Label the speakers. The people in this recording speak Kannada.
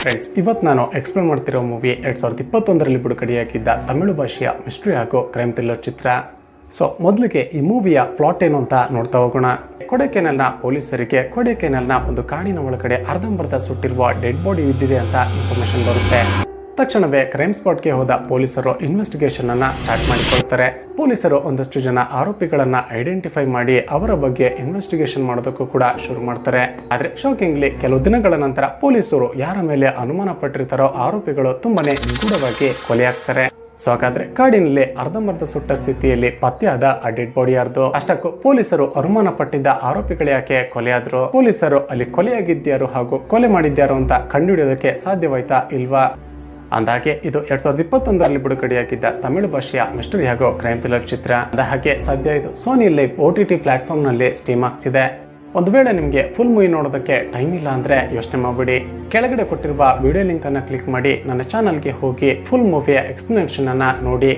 Speaker 1: ಫ್ರೆಂಡ್ಸ್, ಇವತ್ತು ನಾನು ಎಕ್ಸ್ಪ್ಲೇನ್ ಮಾಡ್ತಿರೋ ಮೂವಿ 2021ರಲ್ಲಿ ಬಿಡುಗಡೆಯಾಗಿದ್ದ ತಮಿಳು ಭಾಷೆಯ ಮಿಸ್ಟ್ರಿ ಹಾಗೂ ಕ್ರೈಮ್ ಥ್ರಿಲ್ಲರ್ ಚಿತ್ರ. ಸೊ ಮೊದಲಿಗೆ ಈ ಮೂವಿಯ ಪ್ಲಾಟ್ ಏನು ಅಂತ ನೋಡ್ತಾ ಹೋಗೋಣ. ಕೊಡೈಕೆನಾಲ್ನ ಪೊಲೀಸರಿಗೆ ಕೊಡೈಕೆನಾಲ್ನ ಒಂದು ಕಾಡಿನ ಒಳಗಡೆ ಅರ್ಧಂಬರ್ಧ ಸುಟ್ಟಿರುವ ಡೆಡ್ ಬಾಡಿ ಬಿದ್ದಿದೆ ಅಂತ ಇನ್ಫಾರ್ಮೇಶನ್ ಬರುತ್ತೆ. ತಕ್ಷಣವೇ ಕ್ರೈಮ್ ಸ್ಪಾಟ್ಗೆ ಹೋದ ಪೊಲೀಸರು ಇನ್ವೆಸ್ಟಿಗೇಷನ್ ಅನ್ನ ಸ್ಟಾರ್ಟ್ ಮಾಡಿಕೊಳ್ತಾರೆ. ಪೊಲೀಸರು ಒಂದಷ್ಟು ಜನ ಆರೋಪಿಗಳನ್ನ ಐಡೆಂಟಿಫೈ ಮಾಡಿ ಅವರ ಬಗ್ಗೆ ಇನ್ವೆಸ್ಟಿಗೇಷನ್ ಮಾಡೋದಕ್ಕೂ ಕೂಡ ಶುರು ಮಾಡ್ತಾರೆ. ಆದ್ರೆ ಶಾಕಿಂಗ್ಲಿ ಕೆಲವು ದಿನಗಳ ನಂತರ ಪೊಲೀಸರು ಯಾರ ಮೇಲೆ ಅನುಮಾನ ಪಟ್ಟಿರ್ತಾರೋ ಆರೋಪಿಗಳು ತುಂಬಾನೇ ನಿಗೂಢವಾಗಿ ಕೊಲೆಯಾಗ್ತಾರೆ. ಸೊ ಹಾಗಾದ್ರೆ ಕಾಡಿನಲ್ಲಿ ಅರ್ಧಂಬರ್ಧ ಸುಟ್ಟ ಸ್ಥಿತಿಯಲ್ಲಿ ಪತ್ತೆಯಾದ ಆ ಡೆಡ್ ಬಾಡಿ ಯಾರ್ದು? ಅಷ್ಟಕ್ಕೂ ಪೊಲೀಸರು ಅನುಮಾನ ಪಟ್ಟಿದ್ದ ಆರೋಪಿಗಳು ಯಾಕೆ ಕೊಲೆಯಾದ್ರು? ಪೊಲೀಸರು ಅಲ್ಲಿ ಕೊಲೆಯಾಗಿದ್ಯಾರು ಹಾಗೂ ಕೊಲೆ ಮಾಡಿದ್ಯಾರು ಅಂತ ಕಂಡುಹಿಡಿಯೋದಕ್ಕೆ ಸಾಧ್ಯವಾಯ್ತಾ ಇಲ್ವಾ? ಅಂದಾಗೆ ಇದು 2021ರಲ್ಲಿ ಬಿಡುಗಡೆಯಾಗಿದ್ದ ತಮಿಳು ಭಾಷೆಯ ಮಿಸ್ಟರಿ ಹಾಗೂ ಕ್ರೈಮ್ ಥ್ರಿಲ್ಲರ್ ಚಿತ್ರ. ಹಾಗೆ ಸದ್ಯ ಇದು ಸೋನಿ ಲೈವ್ OTT ಪ್ಲಾಟ್ಫಾರ್ಮ್ ನಲ್ಲಿ ಸ್ಟ್ರೀಮ್ ಆಗ್ತಿದೆ. ಒಂದು ವೇಳೆ ನಿಮಗೆ ಫುಲ್ ಮೂವಿ ನೋಡೋದಕ್ಕೆ ಟೈಮ್ ಇಲ್ಲ ಅಂದ್ರೆ ಯೋಚನೆ ಮಾಡಬೇಡಿ, ಕೆಳಗಡೆ ಕೊಟ್ಟಿರುವ ವಿಡಿಯೋ ಲಿಂಕ್ ಅನ್ನ ಕ್ಲಿಕ್ ಮಾಡಿ ನನ್ನ ಚಾನಲ್ಗೆ ಹೋಗಿ ಫುಲ್ ಮೂವಿಯ ಎಕ್ಸ್ಪ್ಲನೇಷನ್ ಅನ್ನ ನೋಡಿ.